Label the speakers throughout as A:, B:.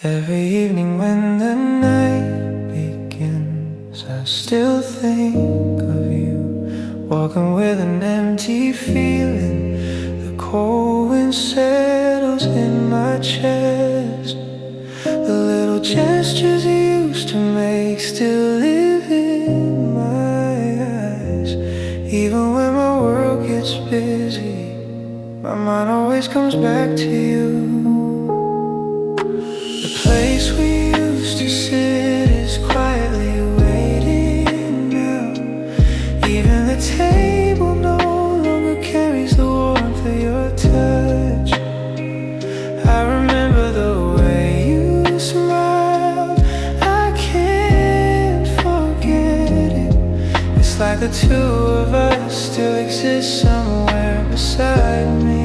A: Every evening when the night begins, I still think of you, walking with an empty feeling. The cold wind settles in my chest. The little gestures you used to make still live in my eyes. Even when my world gets busy, my mind always comes back to you. The place we used to sit is quietly waiting now. Even the table no longer carries the warmth of your touch. I remember the way you smiled, I can't forget it. It's like the two of us still exist somewhere beside me.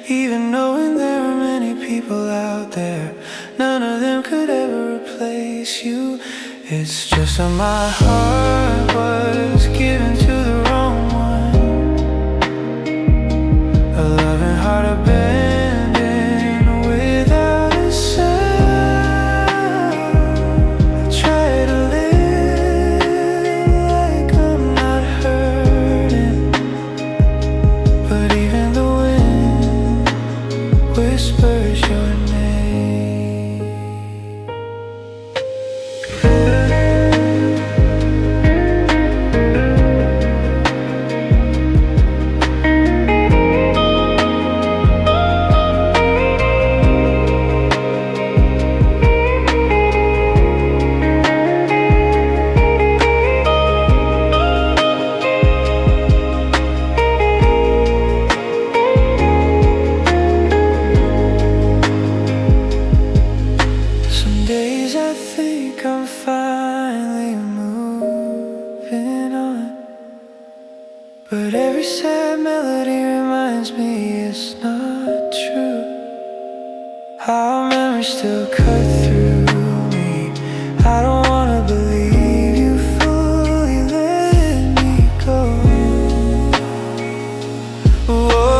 A: Even knowing there are many people out there, none of them could ever replace you. It's just that my heart was given to the wrong one, a loving heart abandoned without a sound. I try to live like I'm not hurting, but even the whispers your name. I think I'm finally moving on, but every sad melody reminds me it's not true. Our memories still cut through me. I don't wanna believe you fully let me go. Whoa,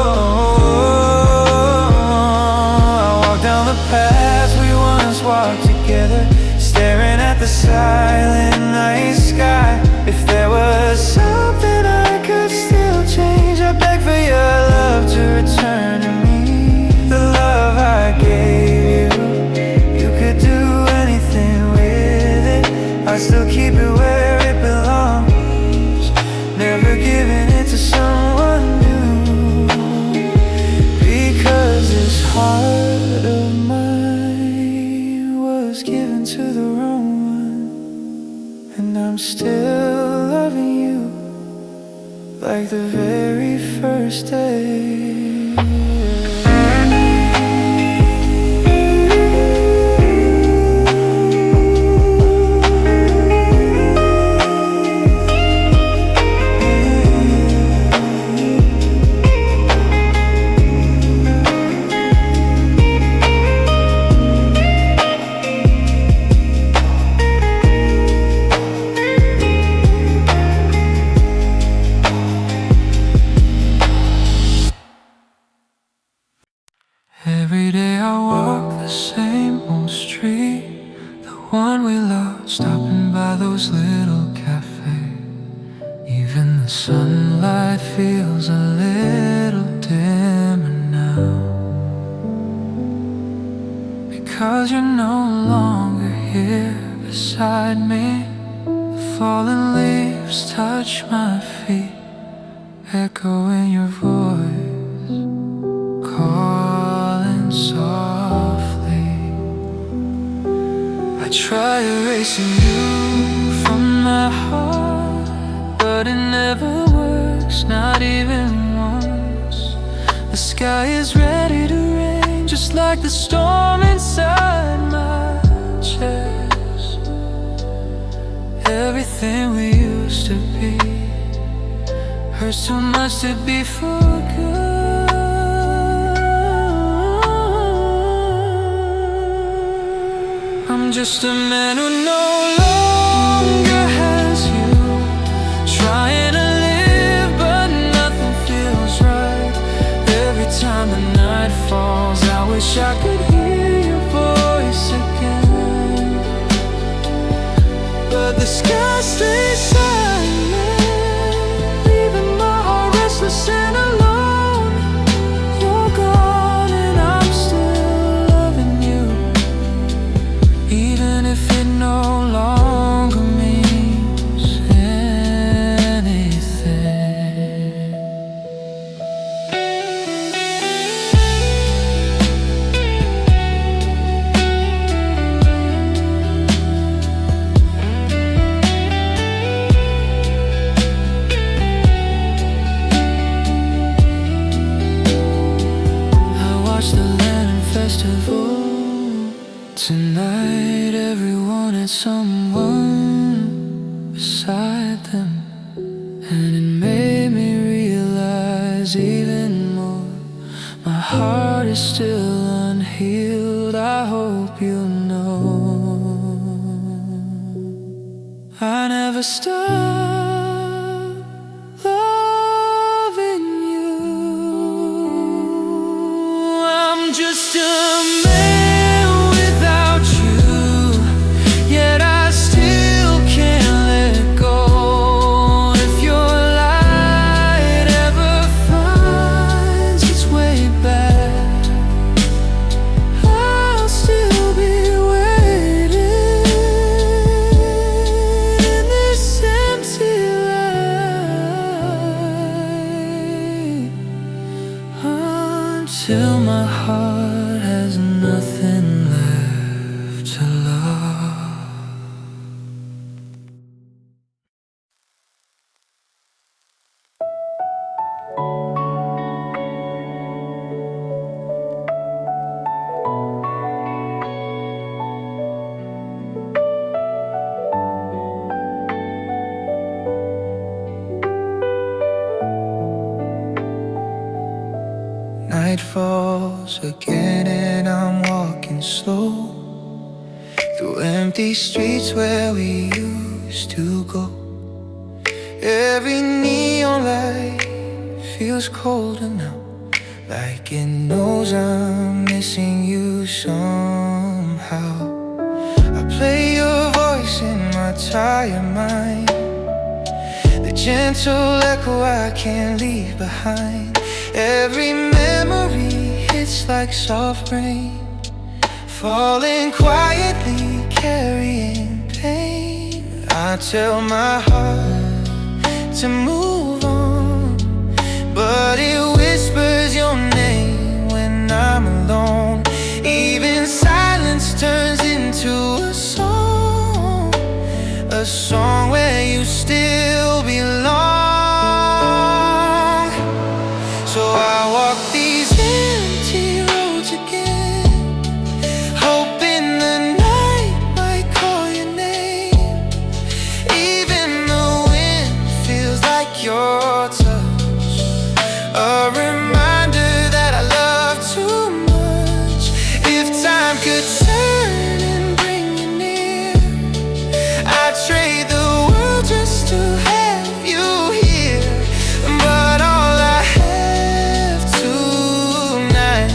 A: I walk down the path we once walked together, staring at the silent night sky. If there was something I could still change, I'd beg for your love to return to me. The love I gave you, you could do anything with it. I'd still keep it where it belongs, never giving it to someone new. Because this heart of mine was given to the wrong one, and I'm still loving you like the very first day. Every day I walk the same old street, the one we loved, stopping by those little cafes. Even the sunlight feels a little dimmer now, because you're no longer here beside me. The fallen leaves touch my feet, echoing your voice, calling softly. I try erasing you from my heart, but it never works, not even once. The sky is ready to rain, just like the storm inside my chest. Everything we used to be hurts too much to be for good. I'm just a man who no longer has you, trying to live wish I could hear your voice again, but the sky stays silent, leaving my heart restless and alone. You're gone and I'm still loving you, even if it no longer means anything. Festival tonight, everyone had someone beside them, and it made me realize even more, my heart is still unhealed. I hope you know I never stopped loving you. I'm just a man without you, yet I still can't let go. If your light ever finds its way back, I'll still be waiting in this empty light until my heart has nothing left to love. Night falls again and I'm walking slow through empty streets where we used to go. Every neon light feels colder now, like it knows I'm missing you somehow. I play your voice in my tired mind, the gentle echo I can't leave behind. Every memory hits like soft rain, falling quietly, carrying pain. I tell my heart to move on, but it whispers your name when I'm alone. Even silence turns into a song where you still belong. So I walk these empty roads again, hoping the night might call your name. Even the wind feels like your touch, a reminder that I love too much. If time could turn and bring you near, I'd trade the world just to have you here. But all I have tonight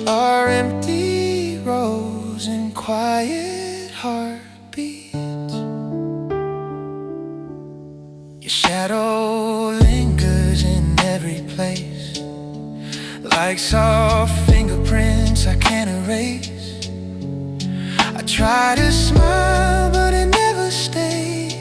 A: are empty roads and quiet heartbeats. Your shadow lingers in every place, like soft fingerprints I can't erase. I try to smile, but it never stays.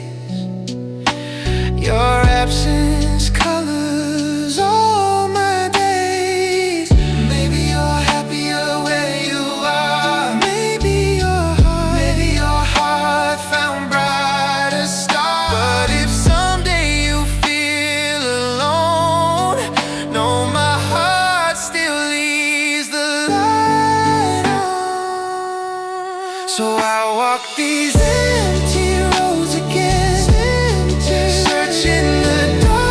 A: Your absence colors all my days. Maybe you're happier where you are. Maybe your heart found brighter stars. But if someday you feel alone, know my heart still leaves the light on. So I walk these empty roads again, searching the dark.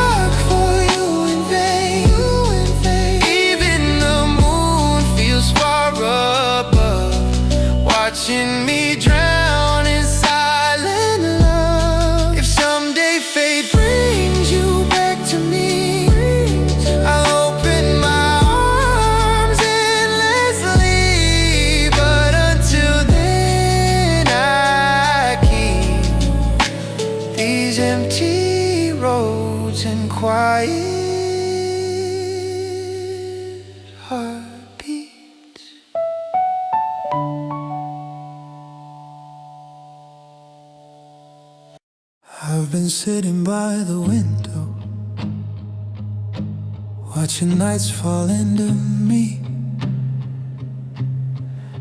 A: roads and quiet heartbeats. I've been sitting by the window, watching nights fall into me.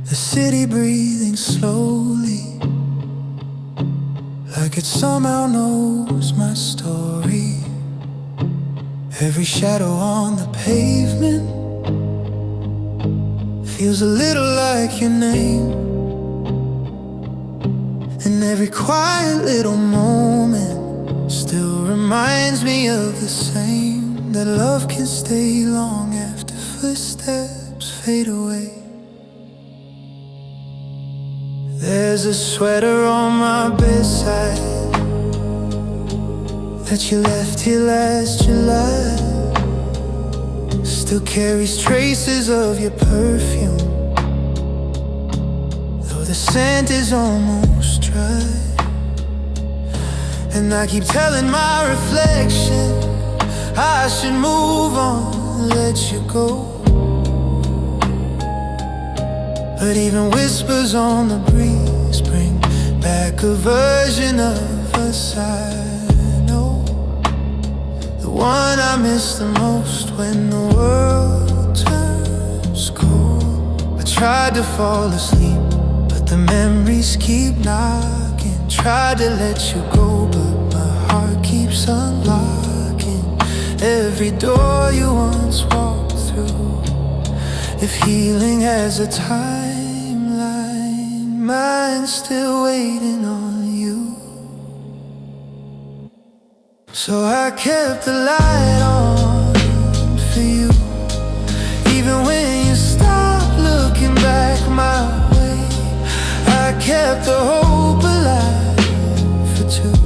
A: The city breathing slowly, like it somehow knows my story. Every shadow on the pavement feels a little like your name. And every quiet little moment still reminds me of the same, that love can stay long after footsteps fade away. There's a sweater on my bedside that you left here last July. Still carries traces of your perfume, though the scent is almost dry. And I keep telling my reflection I should move on, let you go. But even whispers on the breeze bring back a version of us I know, the one I miss the most when the world turns cold. I tried to fall asleep, but the memories keep knocking. Tried to let you go, but my heart keeps unlocking every door you once walked through. If healing has a timeline, mine's still waiting on you. So I kept the light on for you, even when you stopped looking back my way. I kept the hope alive for two,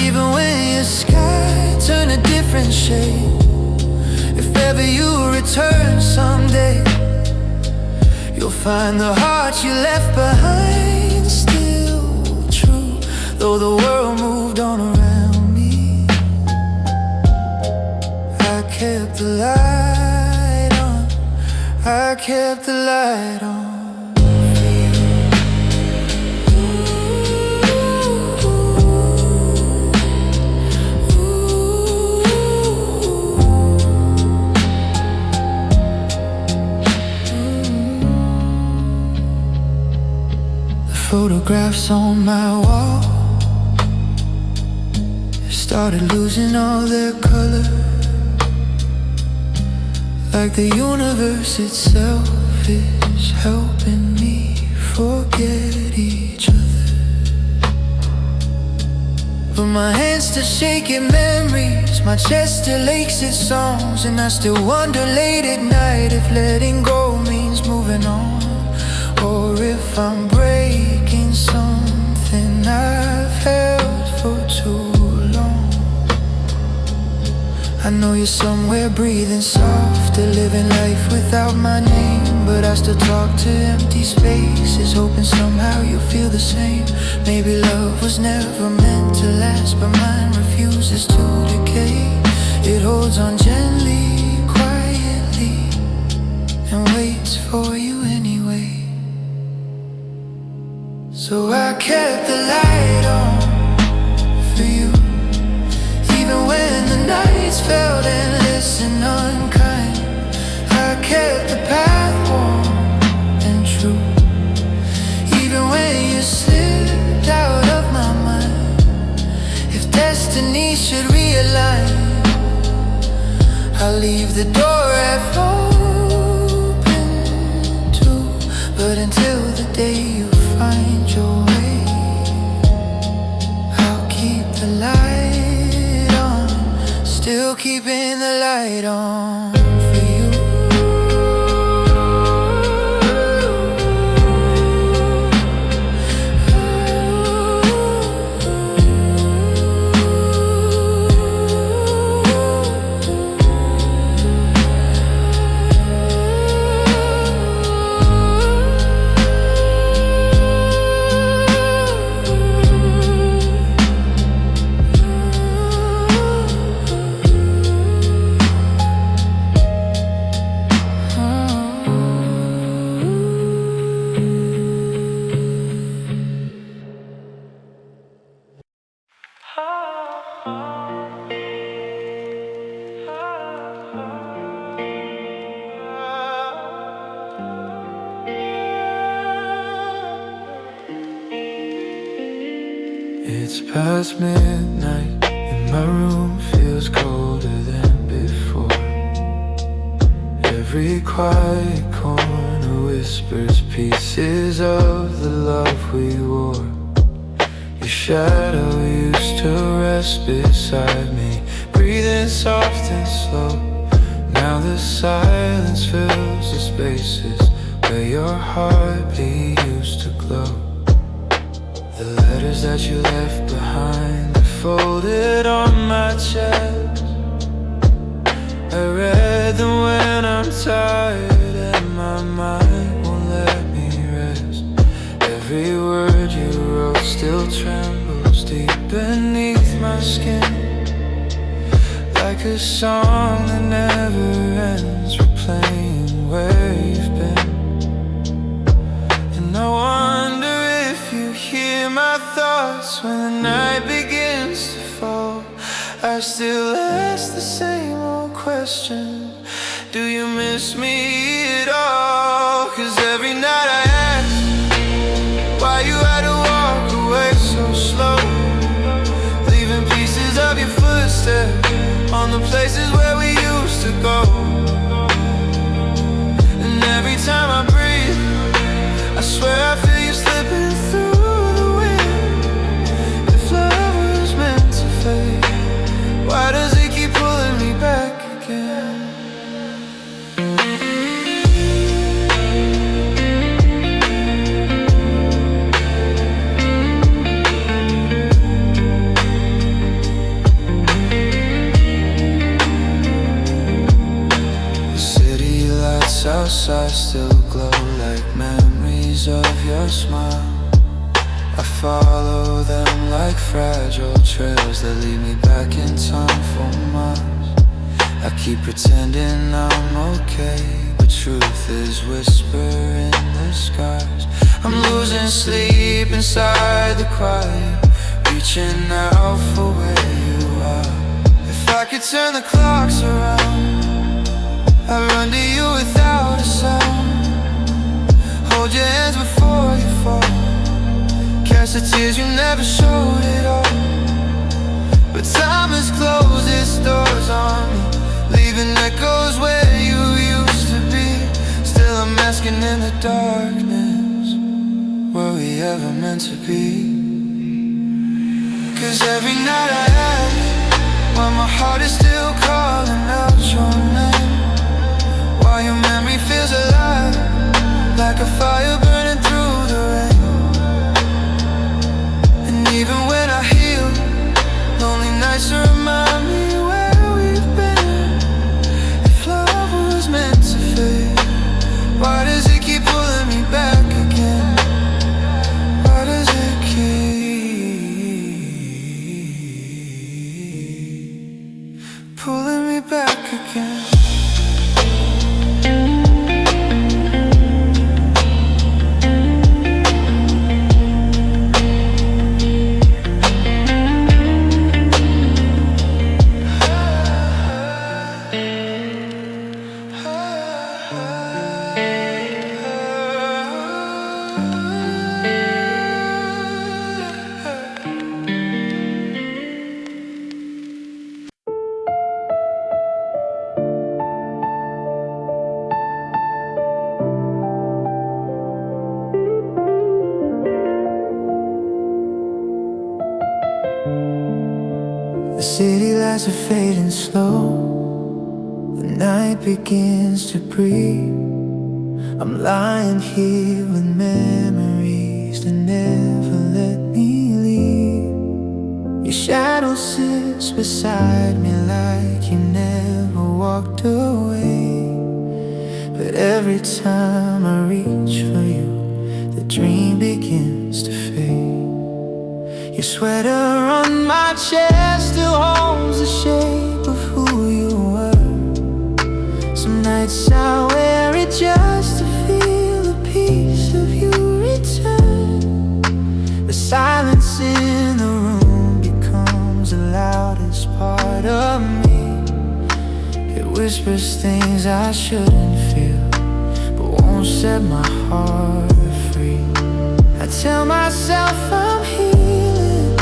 A: even when your sky turned a different shade. If ever you return someday, you'll find the heart you left behind still true, though the world moved on around me. I kept the light on, I kept the light on. Photographs on my wall have started losing all their color, like the universe itself is helping me forget each other. But my hands still shaking memories, my chest still aches at songs, and I still wonder late at night if letting go means moving on, or if I'm breaking something I've held for too long. I know you're somewhere breathing softer, living life without my name, but I still talk to empty spaces, hoping somehow you'll feel the same. Maybe love was never meant to last, but mine refuses to decay. It holds on gently, quietly, and waits for you anyway. So I kept the light on for you, even when the nights felt endless and unkind. I kept the path warm and true, even when you slipped out of my mind. If destiny should realign, I'll leave the door half open too. But until the day you find your way, I'll keep the light on, still keeping the light on for you. past midnight, and my room feels colder than before. Every quiet corner whispers pieces of the love we wore. Your shadow used to rest beside me, breathing soft and slow. Now the silence fills the spaces where your heartbeat used to glow. The letters that you left behind are folded on my chest. I read them when I'm tired and my mind won't let me rest. Every word you wrote still trembles deep beneath my skin, like a song that never ends, replaying where you've been. And I wonder if you hear my thoughts when the night begins to fall. I still ask the same old question: do you miss me at all? 'Cause every night I ask why you had to walk away so slow, leaving pieces of your footsteps on the places where we used to go. And every time I breathe, I swear I feel you slipping through the wind. If love was meant to fade, why does it keep pulling me back again? Outside still glow like memories of your smile. I follow them like fragile trails that lead me back in time for miles. I keep pretending I'm okay, but truth is whispering in the skies. I'm losing sleep inside the quiet, reaching out for where you are. If I could turn the clocks around, I run to you without a sound, hold your hands before you fall, catch the tears you never showed at all. But time has closed its doors on me, leaving echoes where you used to be. Still I'm asking in the darkness, were we ever meant to be? 'Cause every night I ask, while my heart is still calling out your name, while your memory feels alive, like a fire burning through the rain. And even when I heal, lonely nights remind me where we've been. If love was meant to fade, why does it keep pulling me back again? Why does it keep pulling me back again? The city lights are fading slow, the night begins to breathe. I'm lying here with memories that never let me leave. Your shadow sits beside me like you never walked away. But every time I reach for you, the dream begins to fade. Your sweater on my chest still holds the shape of who you were. Some nights I wear it just to feel a piece of you return. The silence in the room becomes the loudest part of me. It whispers things I shouldn't feel, but won't set my heart free. I tell myself I'm healing,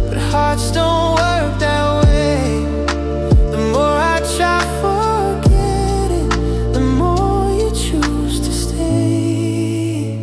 A: but hearts don't work that way. The more I try forgetting, the more you choose to stay.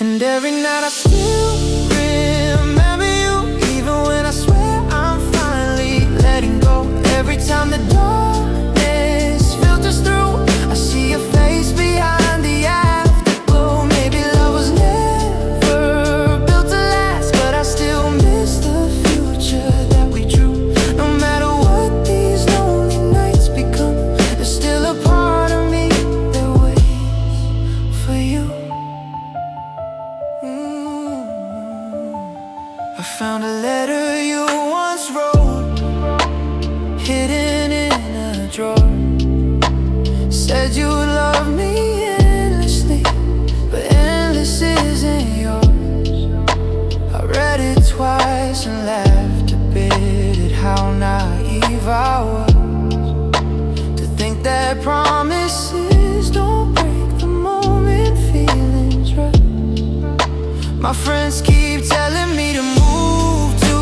A: And every night I still remember you, even when I swear I'm finally letting go. Every time the darkness filters through, I see your face behind the afterglow. Maybe love was never built to last, but I still miss the future that we drew. No matter what these lonely nights become, there's still a part of me that waits for you. I found a letter you once wrote, hidden in a drawer. Said you would love me endlessly, but endless isn't yours. I read it twice and laughed a bit at how naive I was, to think that promises don't break the moment feelings rush. My friends keep telling me to move, to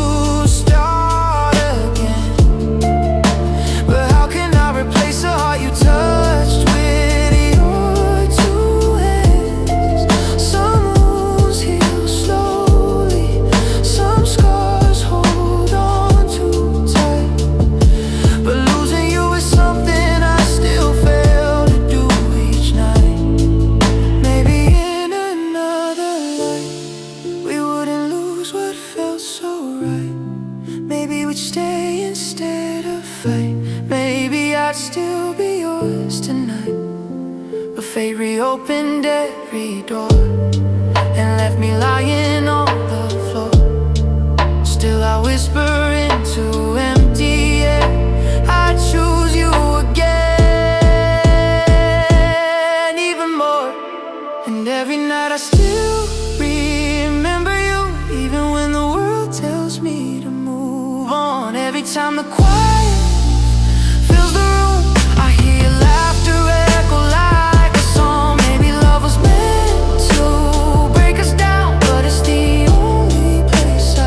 A: start again, but how can I replace a heart you touched with your two hands? Some wounds heal slowly, some scars hold on too tight, but losing you is something I still fail to do each night. Maybe in another life we wouldn't lose what felt so right. Maybe we'd stay instead of fight. Maybe I'd still be yours tonight. But fate reopened every door and left me lying on the floor. Still I whisper into empty air, I choose you again, even more. And every night I still remember you, even when the world tells me to move on. Every time the quiet fills the room, I hear your laughter echo like a song. Maybe love was meant to break us down, but it's the only place I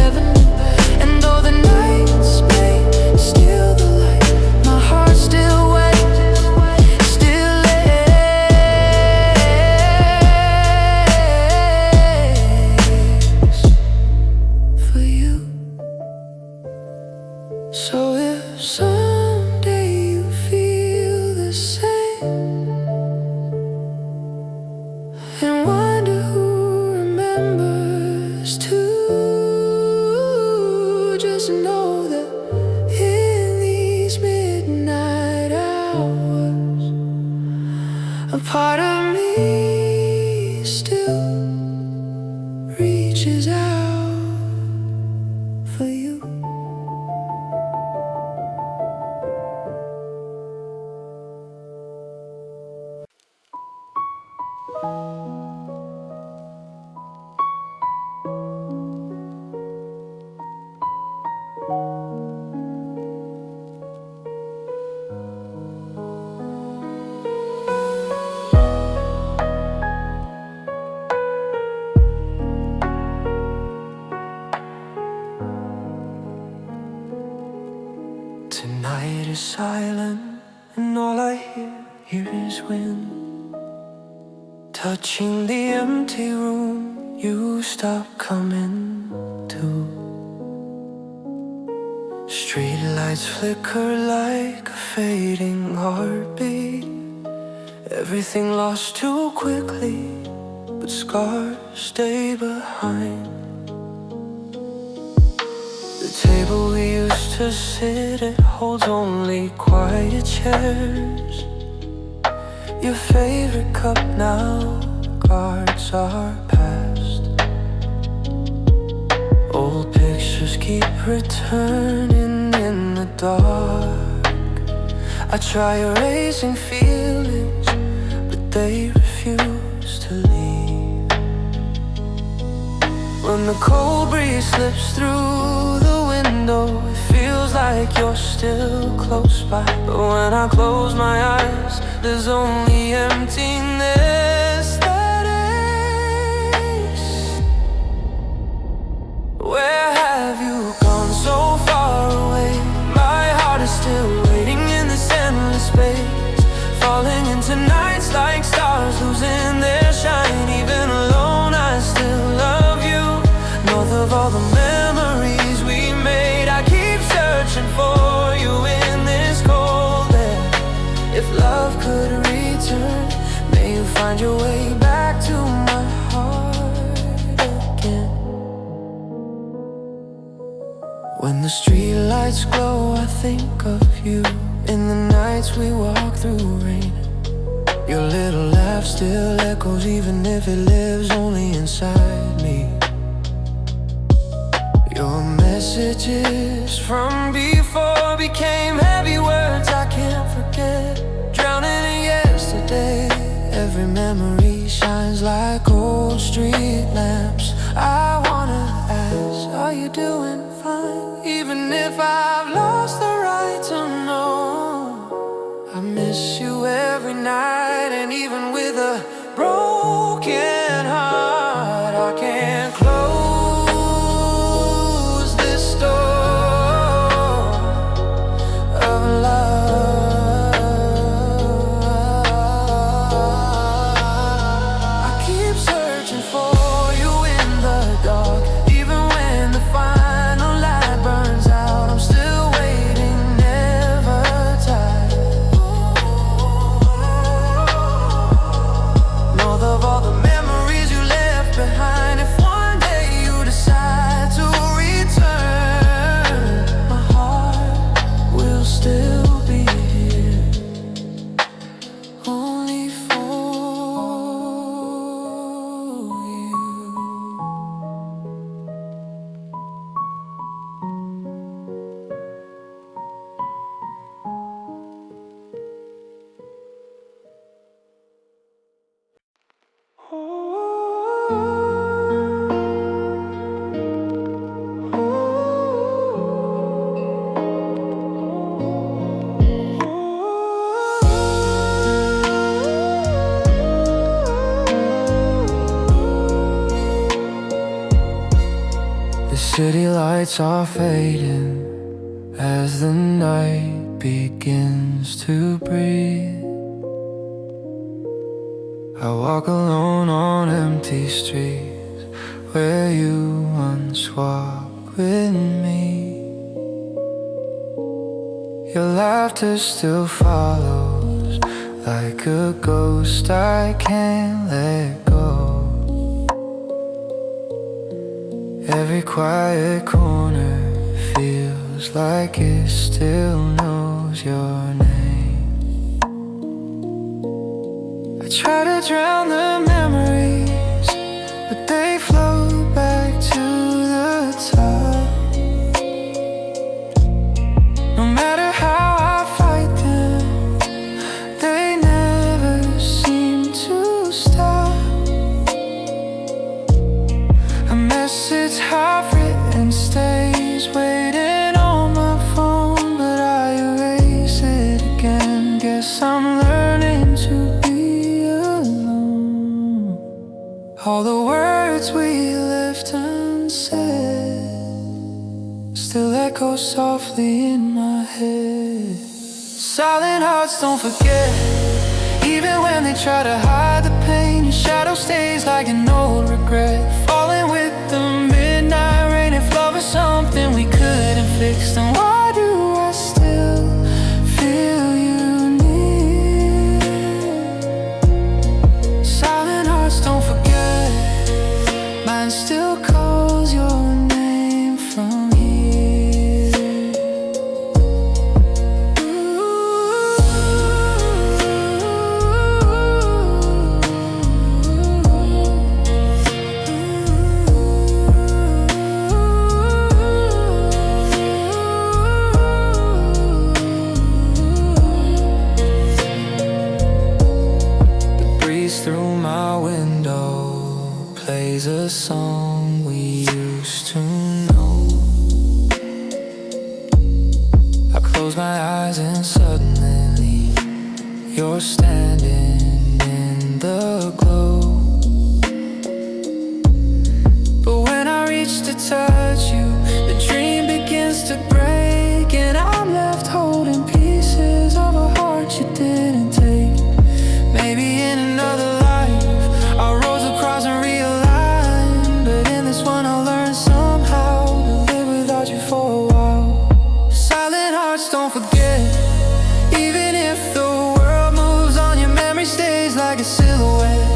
A: ever knew. And though the nights may steal the light, my heart still waits, still aches for you. So if someday you feel the same and wonder who remembers too, just know that in these midnight hours, a part of me still reaches out for you. Tonight is silent, and all I hear here is wind touching the empty room you stopped coming to. Street lights flicker like a fading heartbeat. Everything lost too quickly, but scars stay behind. The table we used to sit at holds only quiet chairs. Your favorite cup now guards our past. Old pictures keep returning in the dark. I try erasing feelings, but they refuse to leave. When the cold breeze slips through the window, it feels like you're still close by. But when I close my eyes, there's only emptiness that aches. Where have you find your way back to my heart again. When the streetlights glow, I think of you. In the nights we walk through rain, your little laugh still echoes, even if it lives only inside me. Your messages from before became heavy words I can't forget, drowning in yesterday. Every memory shines like old street lamps. I wanna ask, are you doing fine? Even if I've lost the right to know, I miss you every night. And even with a broken heart, I can't close this door of love. I keep searching for you in the dark, even when the final light burns out. I'm still waiting, never tired. North of all the memories you left behind, if one day you decide to return, my heart will still be here, only for you. The city lights are fading as the night begins to breathe. I walk alone on empty streets where you once walked with me. Your laughter still follows like a ghost I can't let go. Every quiet corner feels like it still knows your name. I try to drown the memories, but they float back to the top. No matter how I fight them, they never seem to stop. A message half written stays waiting on my phone, but I erase it again. Guess I'm learning to be alone. All the words we left unsaid still echo softly in my head. Silent hearts don't forget, even when they try to hide the pain. Your shadow stays like an old regret, falling with the midnight rain. If love is something we couldn't fix, then why do I still feel you near? Silent hearts don't forget, mine still calls your name from here. Through my window plays a song we used to know. I close my eyes and suddenly you're standing in the glow. But when I reach to touch you, the dream begins to break, and I'm left holding pieces of a heart you didn't take. Maybe in another life our roads will cross and realign, but in this one I'll learn somehow to live without you for a while. Silent hearts don't forget, even if the world moves on, your memory stays like a silhouette.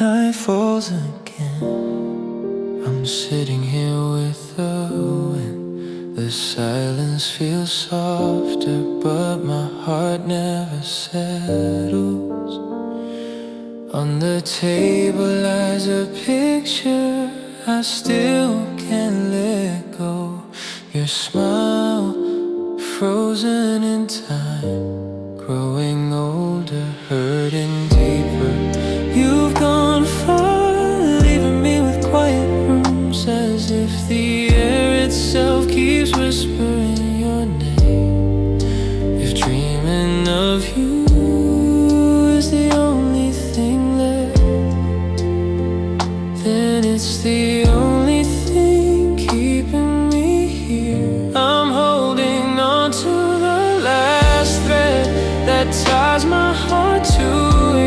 A: night falls again, I'm sitting here with the wind. The silence feels softer, but my heart never settles. On the table lies a picture I still can't let go. Your smile, frozen in time, growing older, hurting deeper. You've gone far, leaving me with quiet rooms, as if the air itself keeps whispering your name. If dreaming of you is the only thing left, then it's the only thing keeping me here. I'm holding on to the last thread that ties my heart to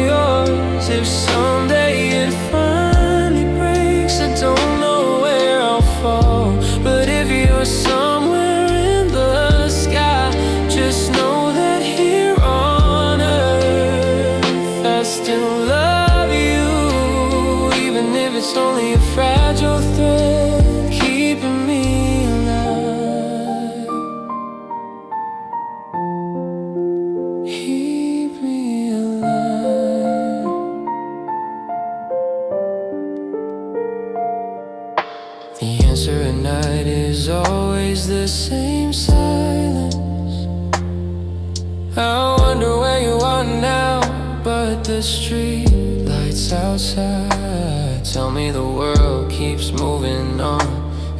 A: yours. If someday it finally breaks, I don't know where I'll fall, but if you're somewhere in the sky, just know that here on earth I still love you, even if it's only a fragile thread keeping me alive. Keep me alive. The answer at night is always the same silence. I wonder where you are now, but the street lights outside tell me the world keeps moving on,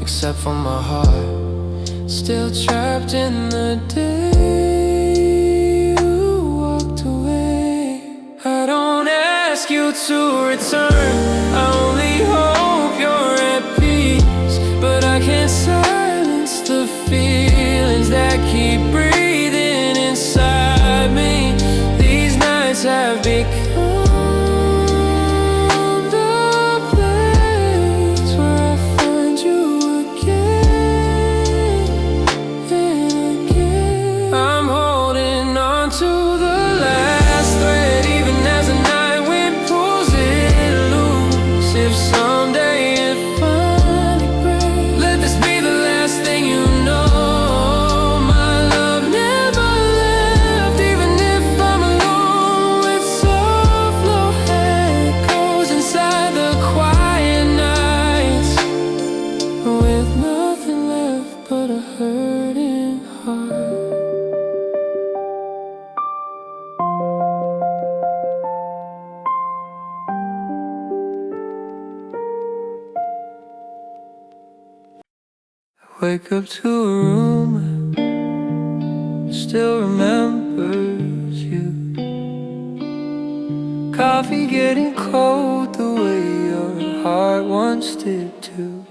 A: except for my heart, still trapped in the day you walked away. I don't ask you to return, I only hope you're at peace, but I can't silence the feelings that keep breathing inside me. These nights have become the place where I find you again and again. I'm holding on to the last thread, even as the night wind pulls it loose. If someday it finally breaks, let this be the last thing you know. My love never left, even if I'm alone, with soft low echoes inside the quiet nights, with nothing left but a hurting heart. Wake up to a room that still remembers you. Coffee getting cold the way your heart once did too.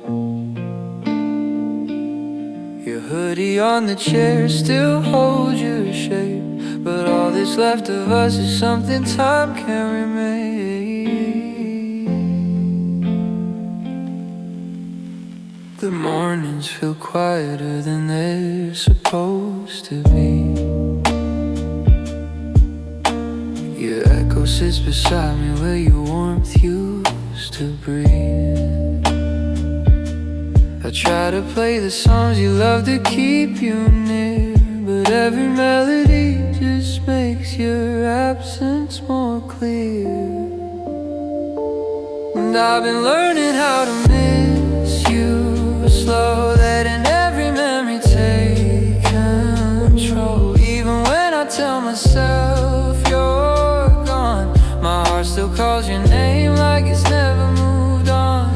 A: Your hoodie on the chair still holds your shape, but all that's left of us is something time can't remain. The mornings feel quieter than they're supposed to be. Your echo sits beside me where your warmth used to breathe. I try to play the songs you love to keep you near, but every melody just makes your absence more clear. And I've been learning how to miss you slow, letting every memory take control. Even when I tell myself you're gone, my heart still calls your name like it's never moved on.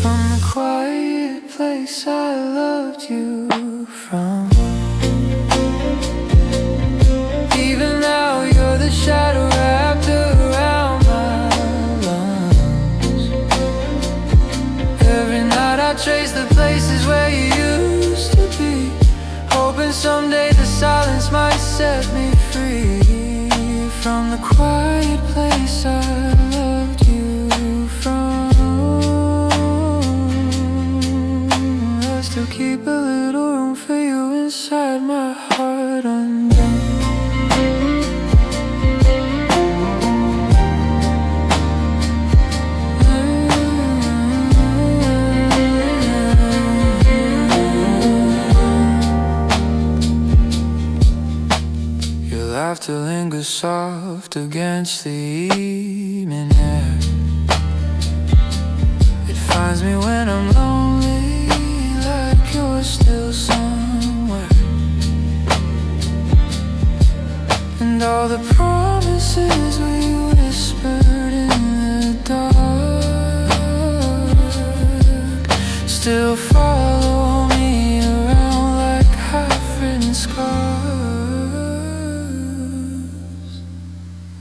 A: From the quiet place I loved you from, even now you're the shadow wrapped around my lungs. Every night I trace the places where you used to be, hoping someday the silence might set me free. From the quiet place I loved you from, I still keep soaked against the evening air. It finds me when I'm lonely, like you're still somewhere. And all the promises we whispered in the dark still follow me around like half-written scars.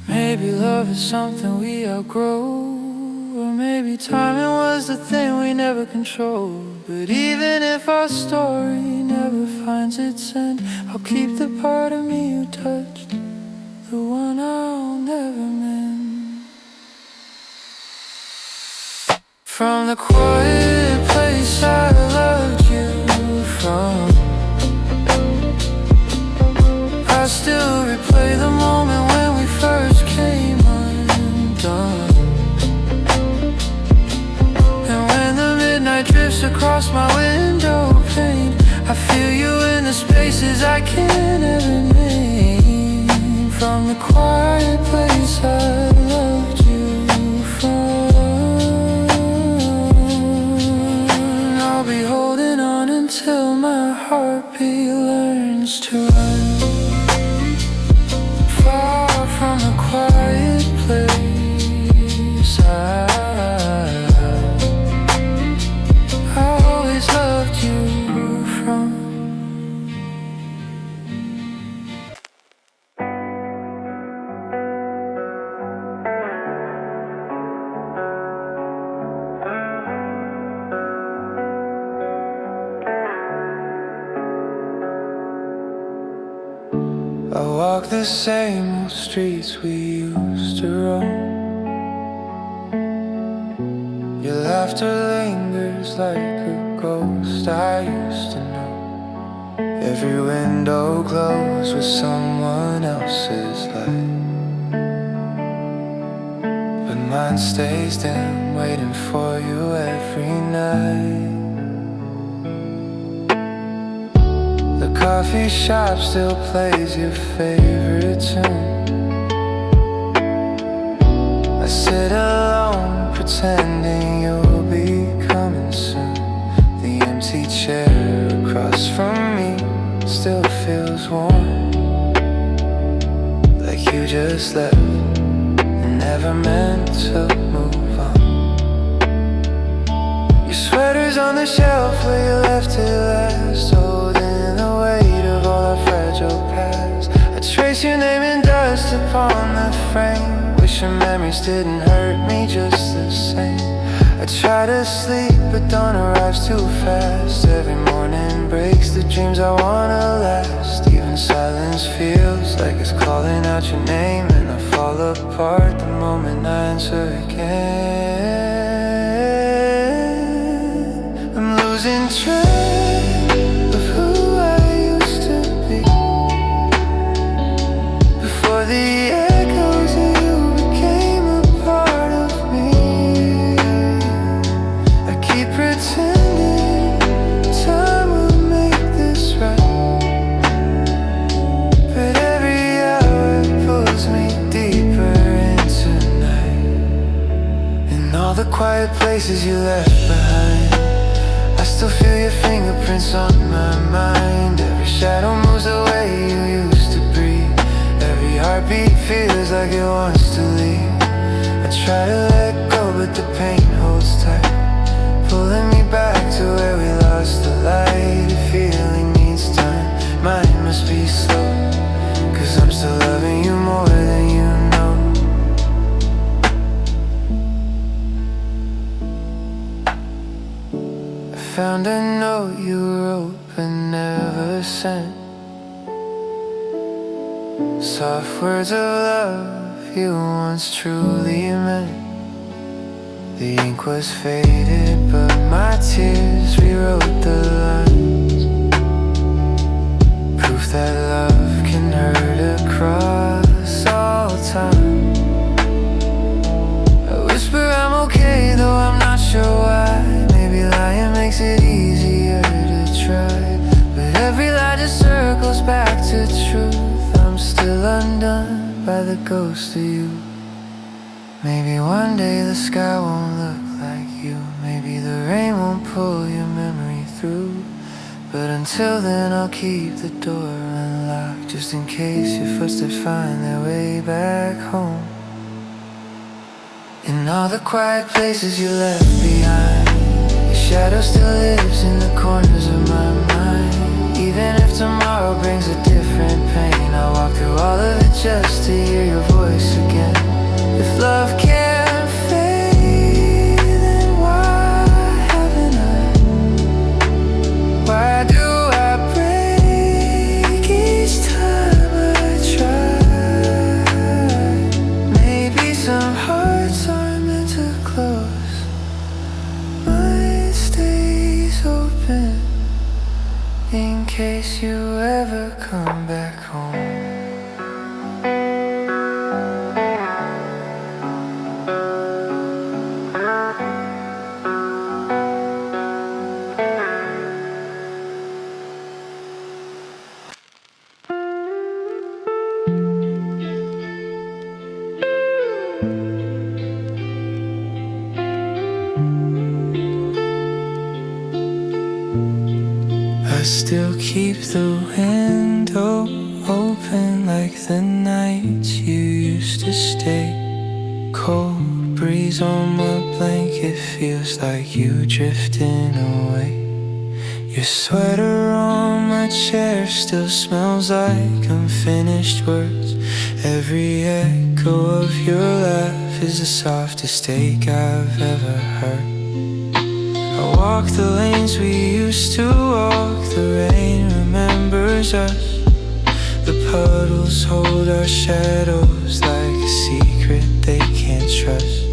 A: Maybe love is something we outgrow, or maybe timing was the thing we never controlled. But even if our story never finds its end, I'll keep the part of me you touched, the one I'll never mend. From the quiet place I loved you from, I still replay the moment when we first came undone. And when the midnight drifts across my window pane, I feel you in the spaces I can't ever name. From the quiet place I loved you from, I'll be holding on until my heartbeat learns to run. Far from the quiet place I always loved you from. I walk the same old streets we used to roam. Your laughter lingers like a ghost I used to know. Every window glows with someone else's light, but mine stays dim, waiting for you every night. The coffee shop still plays your favorite tune. I sit alone pretending you'll be coming soon. The empty chair across from me still feels warm, like you just left and never meant to move on. Your sweater's on the shelf where you left it last, holding the weight of all our fragile past. I trace your name in dust upon the frame, wishing memories didn't hurt me just the same. I try to sleep but dawn arrives too fast. Every morning breaks the dreams I wanna last. Even silence feels like it's calling out your name, and I fall apart the moment I answer again. I'm losing track of who I used to be before the echoes of you became a part of me. I keep pretending time will make this right, but every hour pulls me deeper into night. In all the quiet places you left behind, I still feel your fingerprints on my mind. Every shadow moves the way you used to breathe. Every heartbeat feels like it wants to leave. I try to let go but the pain holds tight, pulling me back to where we lost the light. A feeling needs time, mine must be slow, 'cause I'm still loving you more than you know. I found a note you wrote but never sent, soft words of love you once truly meant. The ink was faded but my tears rewrote the lines, proof that love can hurt across all time. I whisper I'm okay though I'm not sure why. Maybe lying makes it easier to try, but every lie just circles back to truth. I'm still undone by the the ghost of you. Maybe one day the sky won't look like you. Maybe the rain won't pull your memory through. But until then I'll keep the door unlocked, just in case your footsteps find their way back home. In all the quiet places you left behind, your shadow still lives in the corners of my mind. Even if tomorrow brings a different pain, I'll walk through all of it just to hear your voice again. If love can't fade, then why haven't I? Why do I break each time I try? Maybe some hearts are meant to close, mine stays open in case you ever come back home. I still keep the window open like the nights you used to stay. Cold breeze on my blanket feels like you drifting away. Your sweater on my chair still smells like unfinished words. Every echo of your laugh is the softest take I've ever heard. I walk the lanes we used to walk, the rain remembers us. The puddles hold our shadows like a secret they can't trust.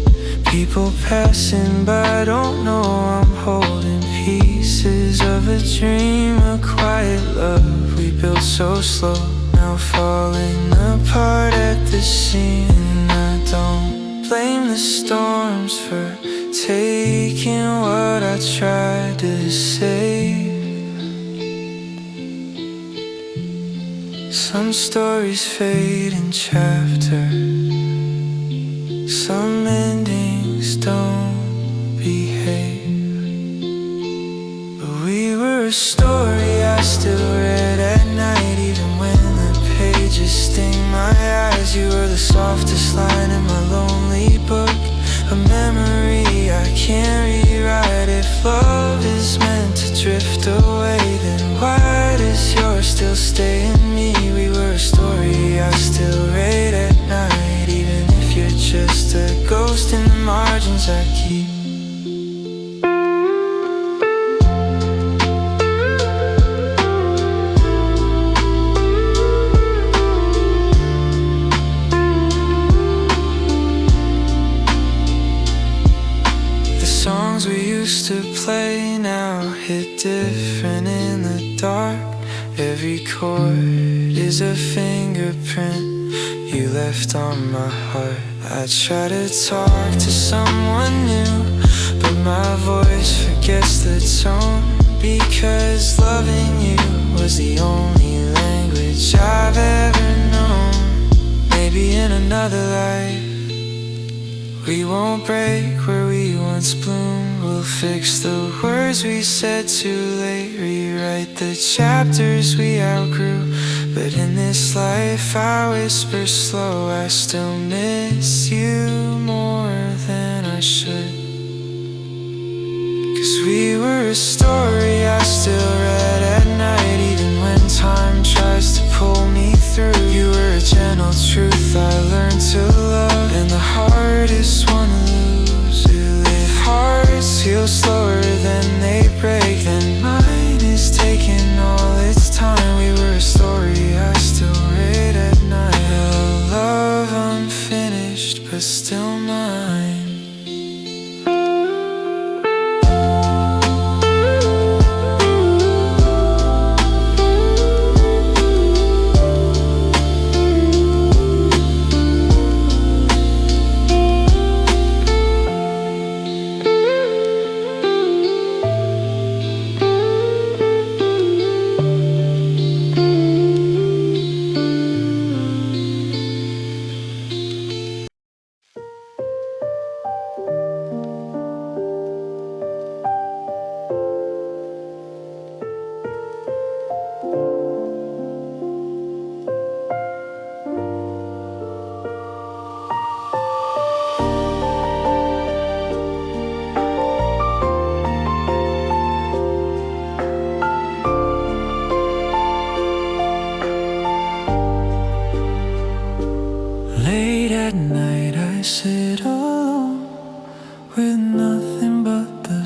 A: People passing by don't know I'm holding pieces of a dream, a quiet love we built so slow, now falling apart at the seam. And I don't blame the storms for taking what I tried to save. Some stories fade in chapters, some endings don't behave. But we were a story I still read at night, even when the pages sting my eyes. You were the softest line in my lonely book, a memory I can't rewrite. If love is meant to drift away, then why does yours still stay in me? We were a story I still read at night, even if you're just a ghost in the margins I keep. Songs we used to play now hit different in the dark. Every chord is a fingerprint you left on my heart. I try to talk to someone new, but my voice forgets the tone, because loving you was the only language I've ever known. Maybe in another life we won't break where we once bloomed. We'll fix the words we said too late, rewrite the chapters we outgrew. But in this life I whisper slow, I still miss you more than I should. 'Cause we were a story I still read at night, even when time tries to pull me through. You were a gentle truth I learned to love, and the hardest one to lose. If hearts heal slower than they break, then mine is taking all its time. We were a story I still read at night, a love unfinished but still mine.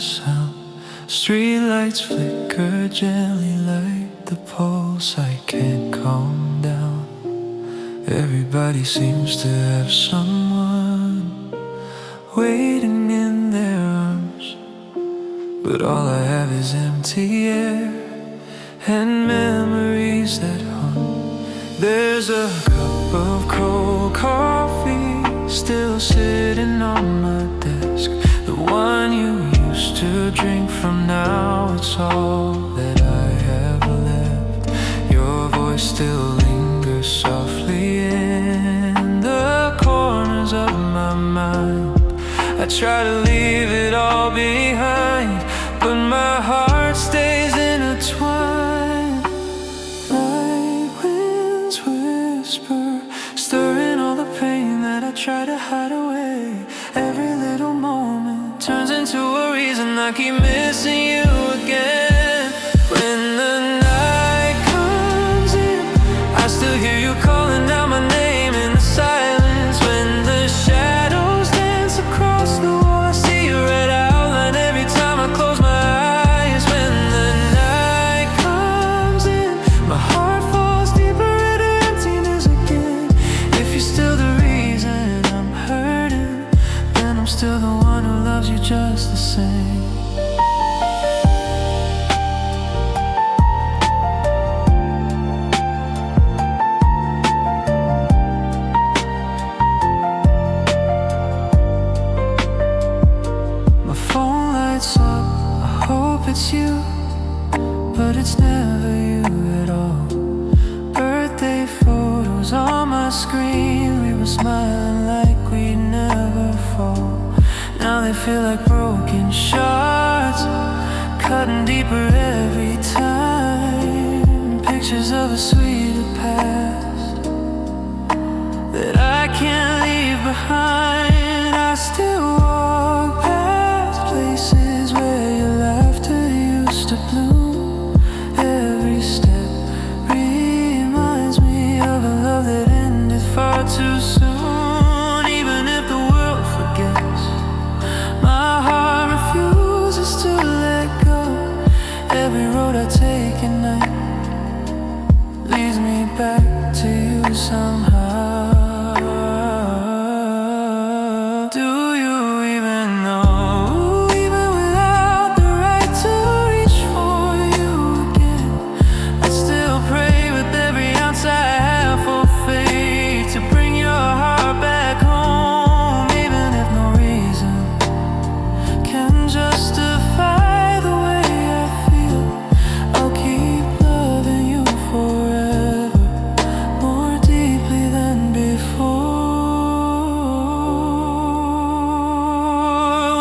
A: sound. Streetlights flicker gently like the pulse I can't calm down. Everybody seems to have someone waiting in their arms, but all I have is empty air and memories that haunt. There's a cup of cold coffee still sitting on my desk, the one you used to drink from. Now it's all that I have left. Your voice still lingers softly in the corners of my mind. I try to leave it all behind, but my heart stays intertwined. Night winds whisper, stirring all the pain that I try to hide away. Every little moment turns into a reason I keep missing you again. When the night comes in, I still hear you calling out my name in the silence. When the shadows dance across the wall, I see your red outline every time I close my eyes. When the night comes in, my heart falls deeper into emptiness again. If you're still the reason I'm hurting, then I'm still the one who loves you just the same. My phone lights up, I hope it's you, but it's never you at all. Birthday photos on my screen, we were smiling like we'd never fall. Now they feel like broken shards, cutting deeper every time. Pictures of a sweeter past that I can't leave behind. I still walk past places where your laughter used to bloom. Every step reminds me of a love that ended far too soon. Even if the world forgets, my heart refuses to let go. Every road I take at night leads me back to you somehow. Do you even know, even without the right to reach for you again, I still pray with every ounce I have for fate to bring your heart back home. Even if no reason can justify the way I feel, I'll keep loving you forever, more deeply than before.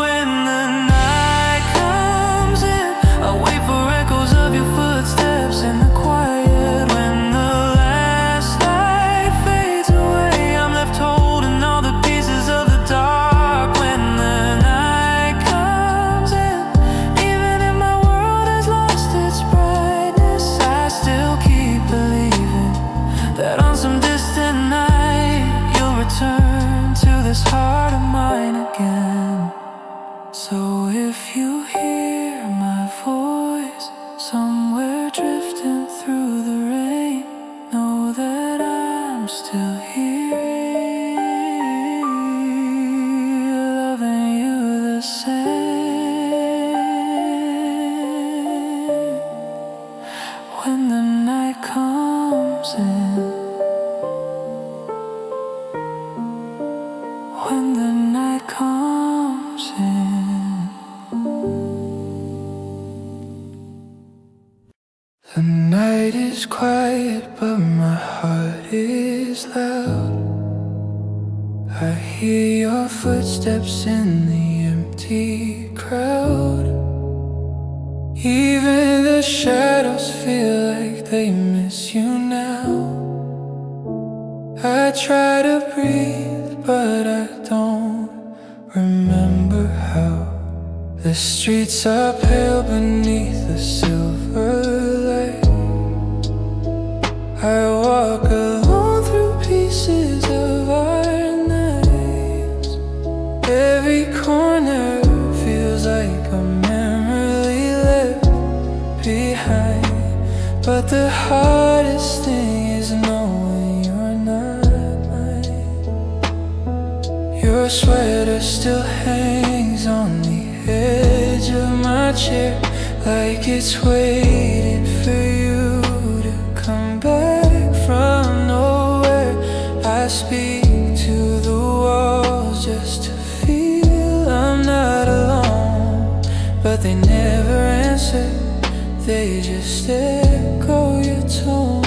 A: When the night comes in, I'll wait for echoes of your footsteps in the quiet. When the last light fades away, I'm left holding all the pieces of the dark. When the night comes in, even if my world has lost its brightness, I still keep believing that on some distant night you'll return to this heart of mine again. So if you hear my voice somewhere drifting through the rain, know that I'm still here, loving you the same. When the night comes in, when the night comes in. The night is quiet, but my heart is loud. I hear your footsteps in the empty crowd. Even the shadows feel like they miss you now. I try to breathe, but I don't remember how. The streets are pale beneath the silver light. I walk alone through pieces of our nights. Every corner feels like a memory. But the hardest thing is knowing you're not mine. Your sweater still hangs on the edge of my chair, like it's waiting for you to come back from nowhere. I speak to the walls just to feel I'm not alone, but they never answer, they just echo your tone.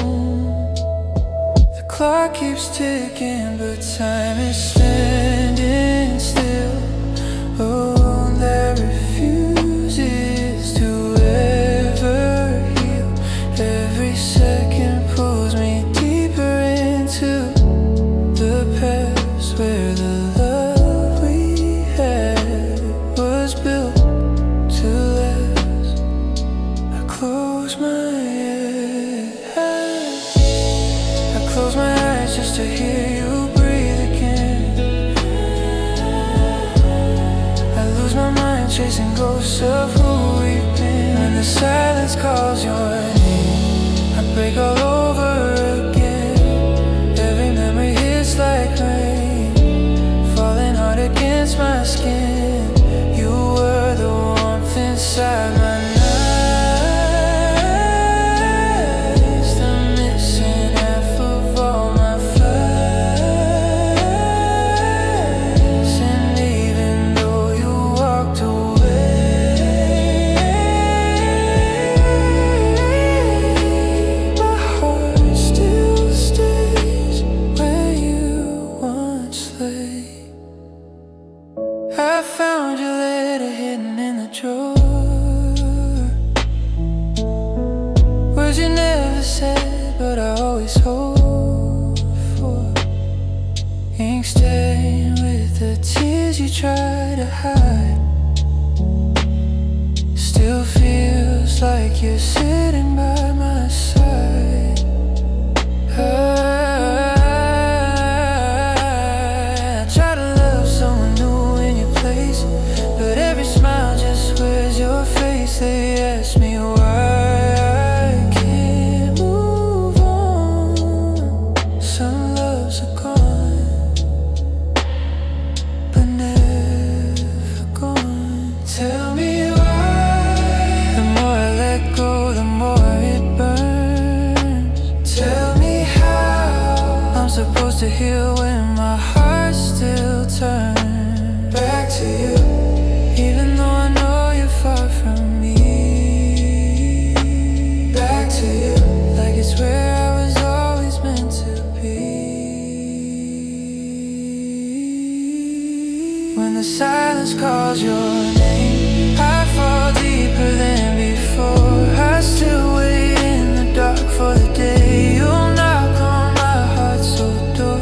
A: The clock keeps ticking, but time is standing still. Oh, that refuses to ever heal. Every second pulls me deeper into the past, where the love we had was built to last. I close my eyes, I close my eyes just to hear you breathe again. I lose my mind chasing ghosts of who we've been. When the silence calls your name, I break all over again. Every memory hits like rain, falling hard against my skin. You were the warmth inside my nights, the missing half of all my fights. And even though you walked away, my heart still stays where you once lay. I found your letter hidden in the drawer, words you never said, but I always hope for. Ink stained with the tears you try to hide, still feels like you're sitting by my side. I try to love someone new in your place, but every smile just wears your face. They ask me why I can't move on. Some loves are gone, but never gone. Tell me why. The more I let go, the more it burns. Tell me how I'm supposed to heal when my heart still turns back to you, even though I know you're far from me. Back to you, like it's where I was always meant to be. When the silence calls your name, I fall deeper than before. I still wait in the dark for the day you'll knock on my heart's old door.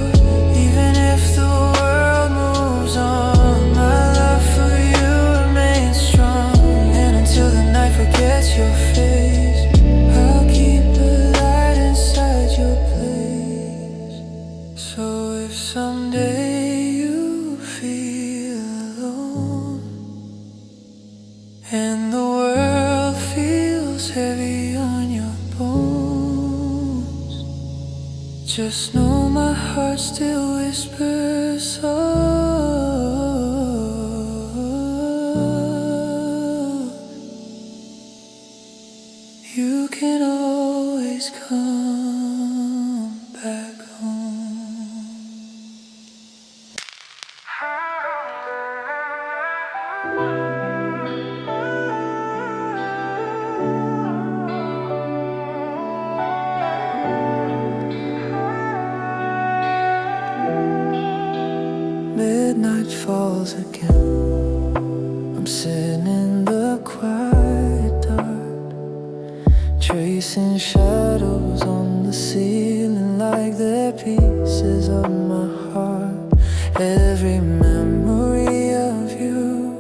A: Even if the world moves on, my love for you remains strong. And until the night forgets your face, I'll keep the light inside your place. So if someday you feel alone and the world feels heavy on your bones, just know my heart still whispers, oh, you can always come back home. Midnight falls again. I'm sitting in the quiet dark, tracing shadows on the ceiling like they're pieces of my heart. Every memory of you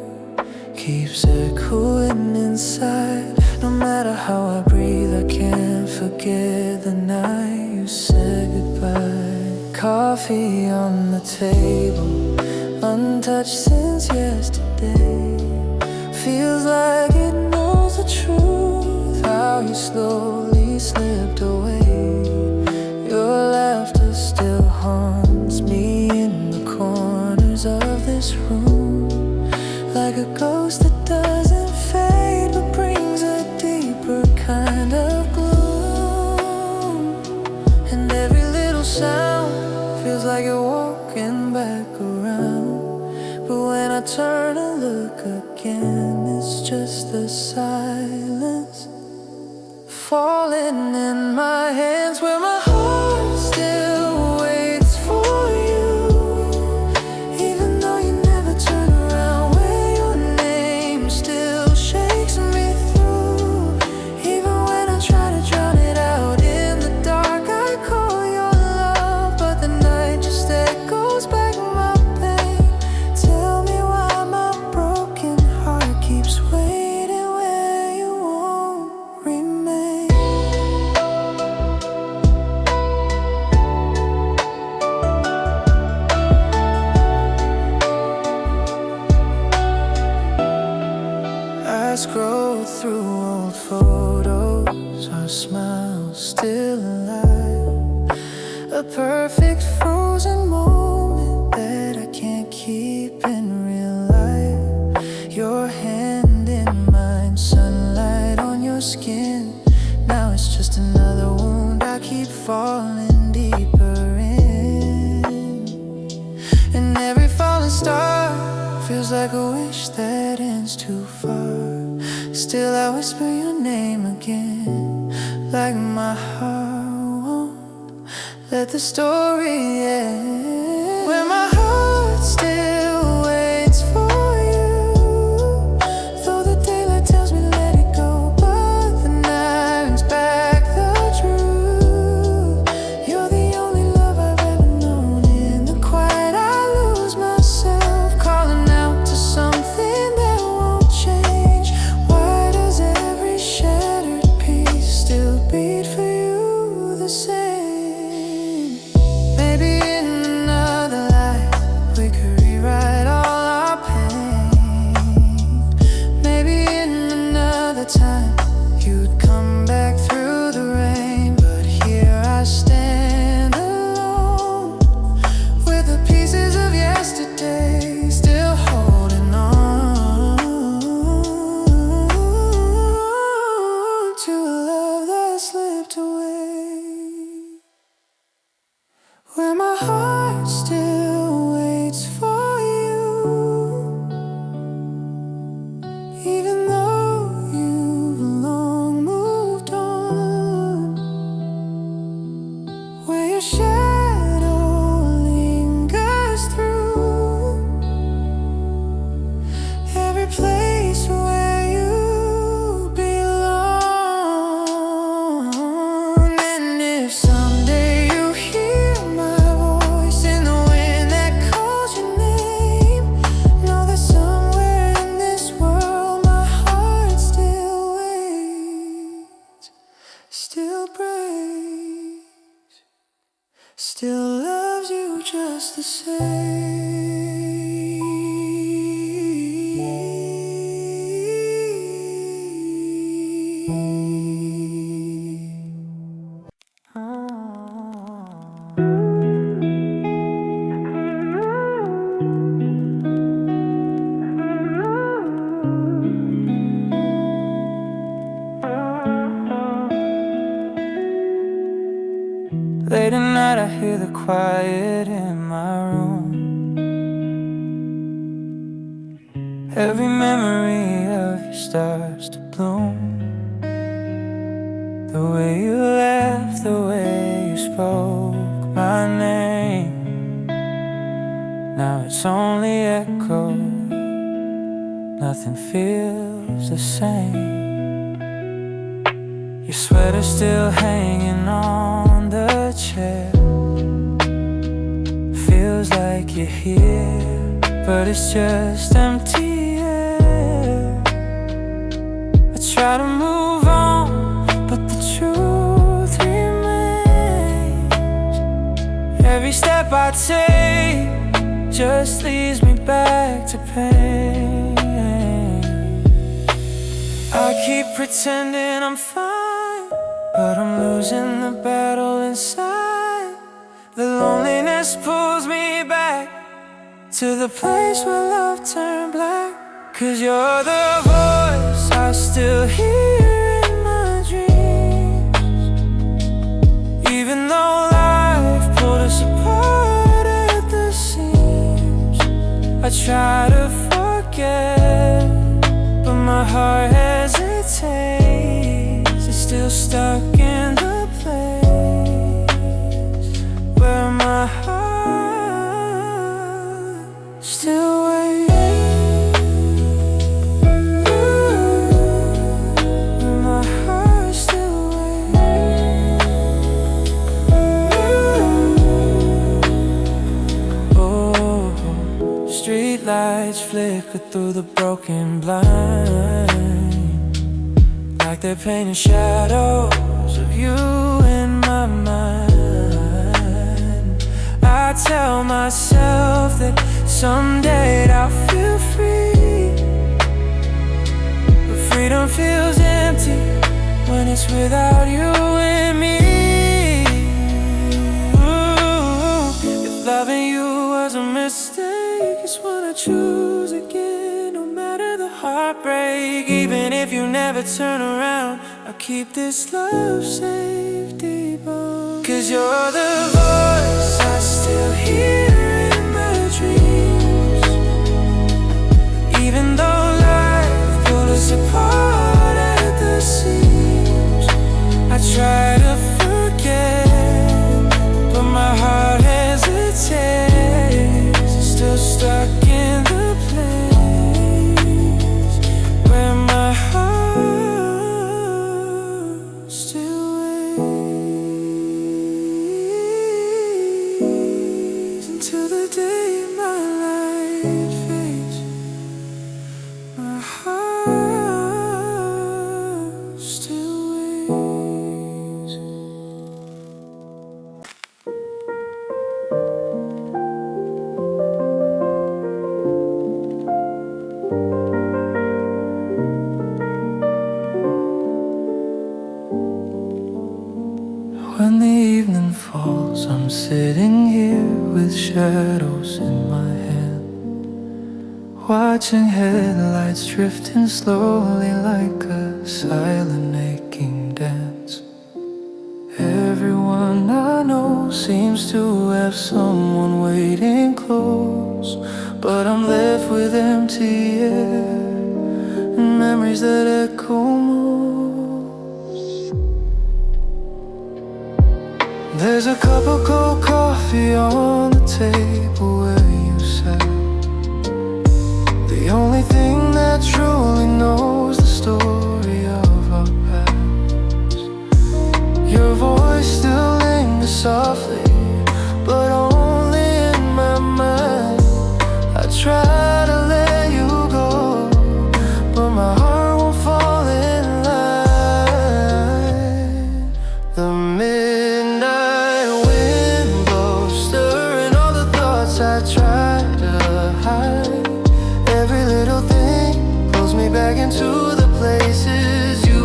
A: keeps echoing inside. No matter how I breathe, I can't forget the night you said goodbye. Coffee on the table, untouched since yesterday. Feels like it knows the truth, how you slowly slipped away. Your laughter still haunts me in the corners of this room, like a ghost that doesn't fade but brings a deeper kind of gloom. And every little sound feels like you're walking back around, but when I turn and look again, it's just the silence falling in my hands, where my heart still waits for you, even though you never turn around, where your name still shakes me through. Even when I try to drown it out in the dark, I call your love, but the night just echoes back my pain. Tell me why my broken heart keeps waiting where you won't remain. I scroll through old photos, our smiles still alive, a perfect frozen moment that I can't keep in real life. Your hand in mine, sunlight on your skin. Now it's just another wound I keep falling deeper in. And every falling star feels like a wish that ends too far. Still I whisper your name again, like my heart won't let the story end. Where my heart still waits for you, though the daylight tells me let it go, but the night brings back the truth. You're the only love I've ever known. In the quiet I lose myself, calling out to something that won't change. Why does every shattered piece still beat for you the same? Maybe in another life we could rewrite all our pain. Maybe in another time you'd come back through the rain. But here I stand alone, with the pieces of yesterday still holding on to a love that slipped away. Where my heart still waits for you, even though you've long moved on. Where your shadow lingers through every place where you belong. And if someday you hear my voice in the wind that calls your name, know that somewhere in this world my heart still waits, still breaks, still loves you just the Late at night I hear the quiet in my room. Every memory of you starts to bloom. The way you laughed, the way you spoke my name. Now it's only echoes, nothing feels the same. Your sweater's still hanging on the chair. Feels like you're here, but it's just empty air. I try to move on, but the truth remains. Every step I take just leads me back to pain. I keep pretending I'm fine, but I'm losing the battle inside. The loneliness pulls me back to the place where love turned black. 'Cause you're the voice I still hear in my dreams. Even though life pulled us apart at the seams, I try to forget, but my heart hesitates. It's still stuck in the place where my heart still waits. Where my heart still waits. Oh, street lights flicker through the broken blind, like they're painting shadows of you in my mind. I tell myself that someday I'll feel free, but freedom feels empty when it's without you and me. If loving you was a mistake, it's when I choose again. No matter the heartbreak, even if you never turn around, I'll keep this love safe deep on. 'Cause you're the voice I still hear in my dreams. Even though life pulled us apart at the seams, I try to forget, but my heart hesitates. It's still stuck in the place where my heart still waits. Until the day my light fades, my heart still waits. When the evening falls, I'm sitting here with shadows in my hand, watching headlights drifting slowly like a silent aching dance. Everyone I know seems to have someone waiting close, but I'm left with empty air and memories that echo most. There's a cup of cold coffee on the table where you sat, the only thing that truly knows the story of our past. Your voice still lingers softly, but only in my mind. I try to let you go, but my heart won't fall in line. The midnight wind blows, stirring all the thoughts I try to hide. Every little thing pulls me back into the places you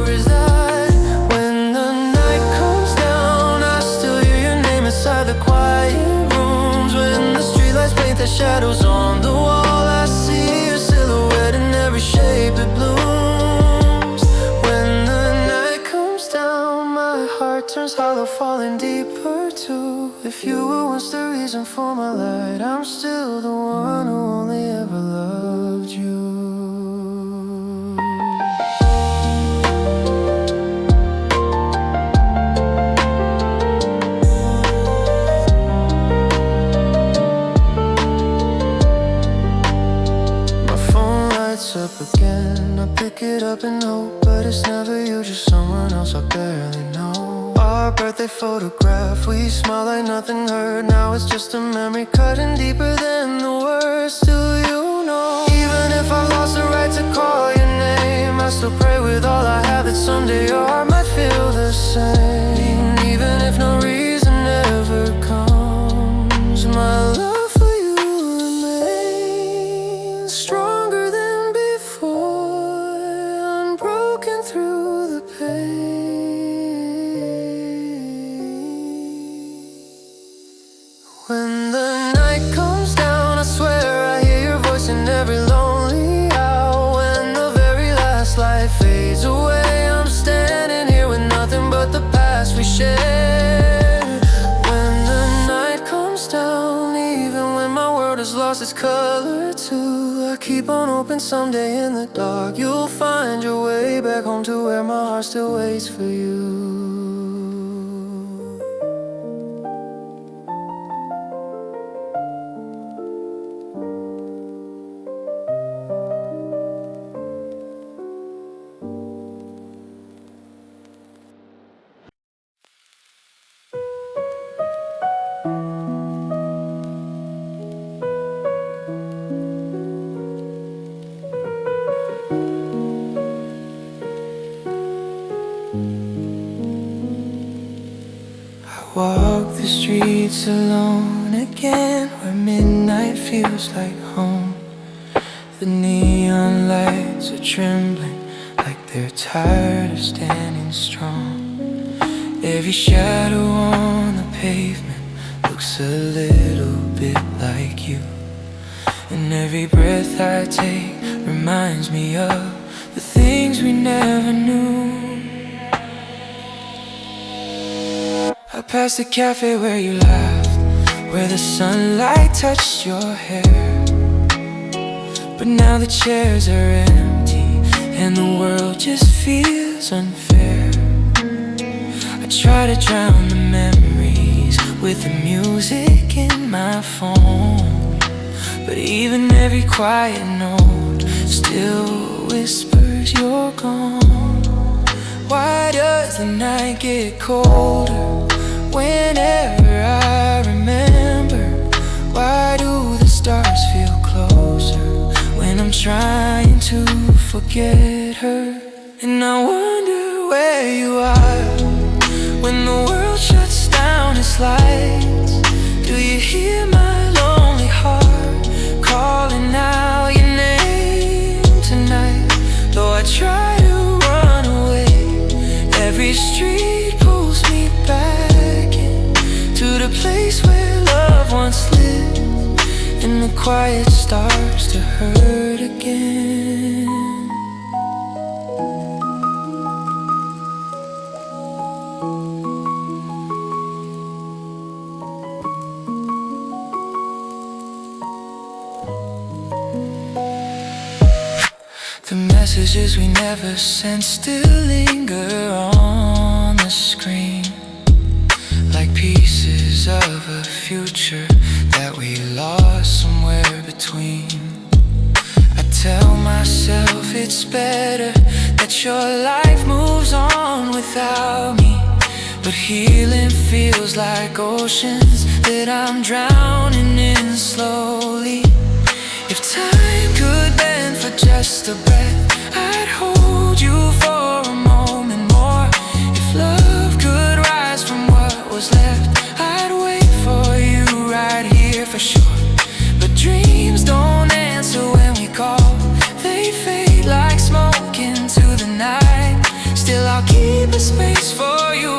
A: reside. When the night comes down, I still hear your name inside the quiet rooms. When the streetlights paint the shadows on the wall, I see your silhouette in every shape that blooms. When the night comes down, my heart turns hollow, falling deeper too. If you were once the reason for my light, I'm still the one who only ever loved you. My phone lights up again, I pick it up and hope, but it's never you, just someone else I barely know. Our birthday photograph, we smile like nothing hurt. Now it's just a memory cutting deeper than the words. Do you know, even if I lost the right to call your name, I still pray with all I have that someday your heart might feel the same. Even if no reason ever comes, my love for you remains stronger than before, unbroken through the pain. but keep on hoping someday in the dark you'll find your way back home to where my heart still waits for you. Walk the streets alone again, where midnight feels like home. The neon lights are trembling like they're tired of standing strong. Every shadow on the pavement looks a little bit like you, and every breath I take reminds me of the things we never knew. I passed the cafe where you laughed, where the sunlight touched your hair. But now the chairs are empty and the world just feels unfair. I try to drown the memories with the music in my phone, but even every quiet note still whispers you're gone. Why does the night get colder whenever I remember? Why do the stars feel closer when I'm trying to forget her? And I wonder where you are when the world shuts down its lights. Do you hear my lonely heart calling out your name tonight? Though I try to run away, every street pulls me back to the place where love once lived, and the quiet starts to hurt again. The messages we never sent still linger on the screen, like pieces of a future that we lost somewhere between. I tell myself it's better that your life moves on without me, but healing feels like oceans that I'm drowning in slowly. If time could bend for just a breath, I'd hold you for a moment more. If love could rise from what was left, I'd wait for you right here for sure. But dreams don't answer when we call, they fade like smoke into the night. Still I'll keep a space for you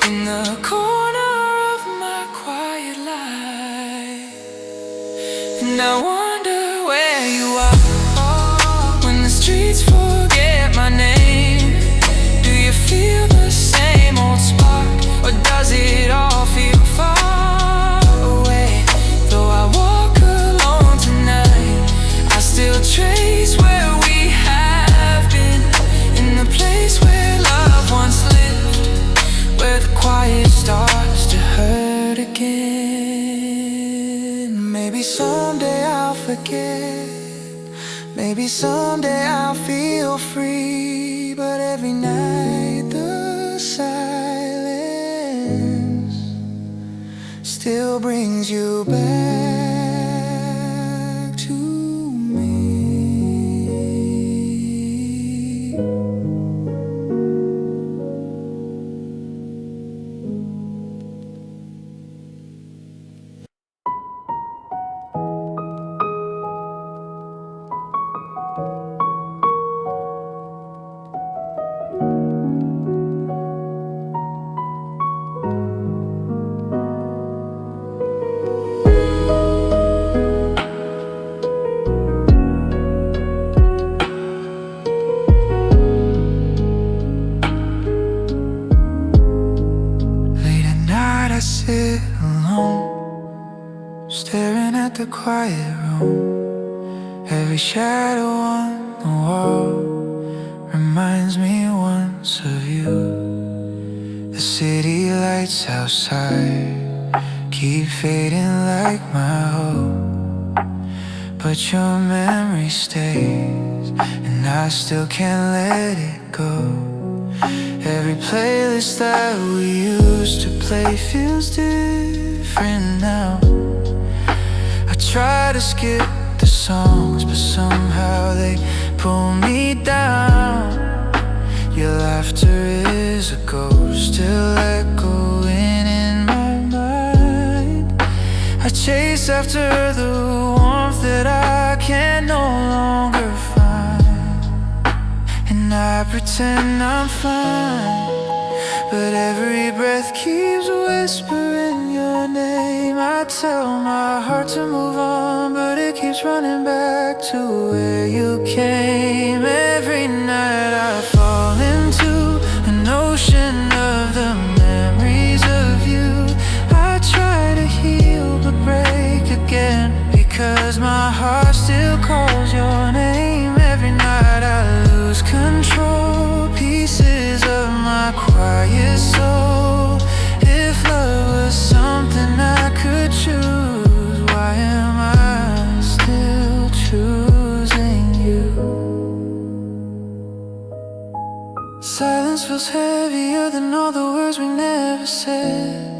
A: in the corner of my quiet life. And I wonder where you are when the streets forget my name. Do you feel the same old spark, or does it all feel far away? Though I walk alone tonight, I still trace where we have been, in the place where love once lived, where the quiet starts to hurt again. Maybe someday I'll forget, maybe someday I'll feel free, but every night the silence still brings you back to me. I sit alone, staring at the quiet room, Every shadow on the wall reminds me once of you. The city lights outside keep fading like my hope, but your memory stays, and I still can't let it go. Every playlist that we used to play feels different now. I try to skip the songs, but somehow they pull me down. Your laughter is a ghost still echoing in my mind. I chase after the warmth that I can no longer find, and I pretend I'm fine, but every breath keeps whispering your name. I tell my heart to move on, but it keeps running back to where you came. Every night I fall into an ocean of the memories of you. I try to heal but break again, because my heart still calls your name. Every night I lose control, pieces of my quiet soul. If love was something I could choose, why am I still choosing you? Silence feels heavier than all the words we never said,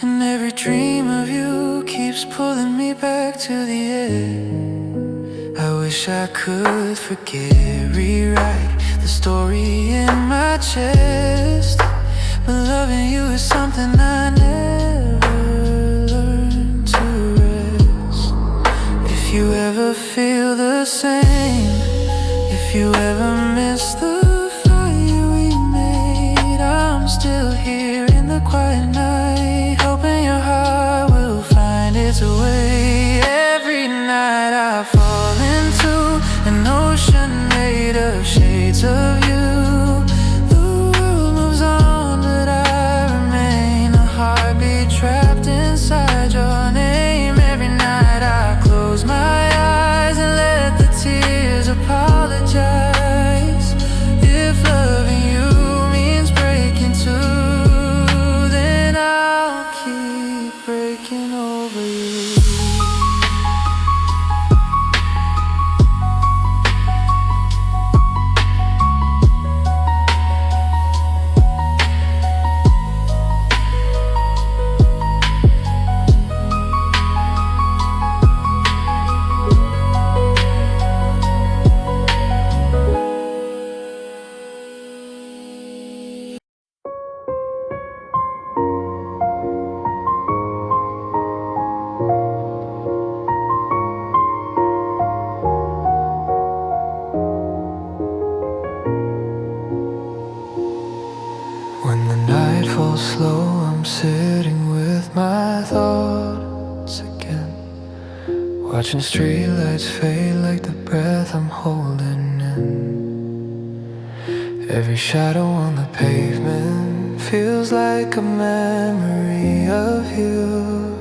A: and every dream of you keeps pulling me back to the edge. I wish I could forget, rewrite the story in my chest, but loving you is something I never learned to rest. If you ever feel the same, if you ever miss the fire we made, I'm still here in the quiet night, hoping your heart will find its way. Every night I fall into an ocean made of shades of you. The world moves on, but I remain a heartbeat trapped inside your name. Every night I close my eyes and let the tears apologize. If loving you means breaking too, then I'll keep breaking over you. When the night falls slow, I'm sitting with my thoughts again, watching streetlights fade like the breath I'm holding in. Every shadow on the pavement feels like a memory of you,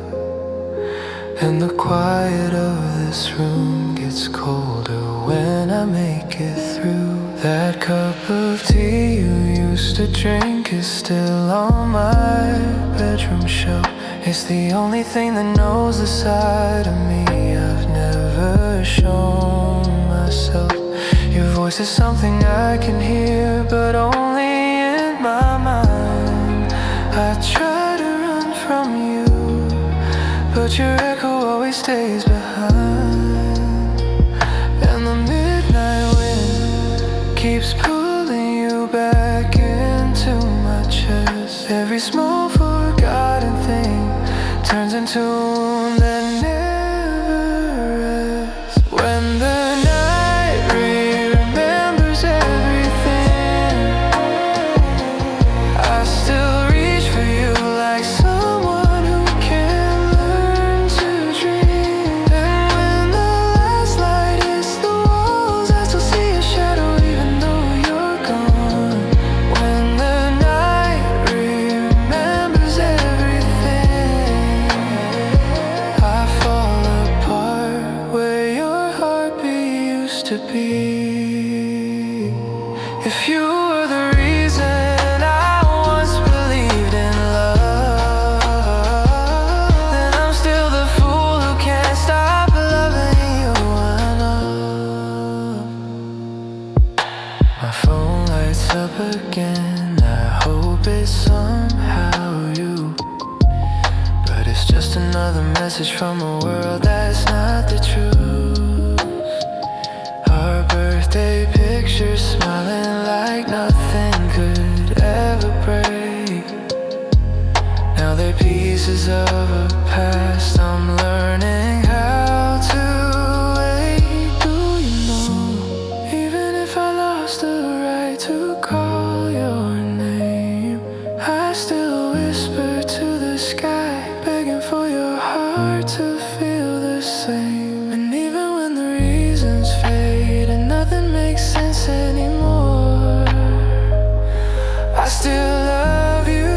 A: and the quiet of this room gets colder when I make it through. That cup of tea you used to drink is still on my bedroom shelf. It's the only thing that knows the side of me I've never shown myself. Your voice is something I can hear, but only in my mind. I try to run from you, but your echo always stays behind, and the midnight wind keeps pulling you back into my chest. Every small forgotten thing turns into that never rests. When the night remembers everything, I still reach for you like someone who can learn to dream. And when the last light hits the walls, I still see a shadow even though you're gone. When the night remembers everything, used to be. If you were the reason I once believed in love, then I'm still the fool who can't stop loving you enough. My phone lights up again, I hope it's somehow you, but it's just another message from a world that's not the truth. Our birthday pictures smiling like nothing could ever break. Now they're pieces of a past I'm learning how to wait. Do you know, even if I lost the right to call your name, I still whisper to the sky, begging for your heart to feel the same. And even when the reasons fade and nothing makes sense anymore, I still love you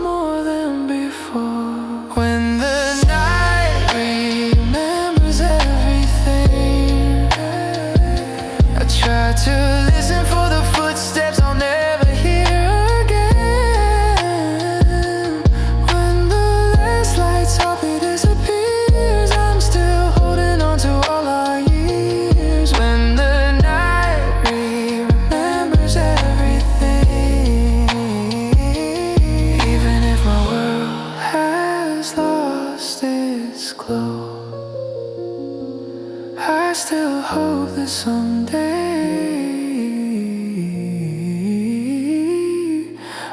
A: more than before. When the night remembers everything, I try to listen for the footsteps I'll never hear again. When the last lights off, it disappears, I'm still holding on to all our years. When the night remembers everything, even if my world has lost its glow, I still hope that someday,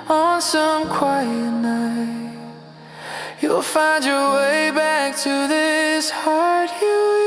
A: on some quiet night, you'll find your way back to this heart you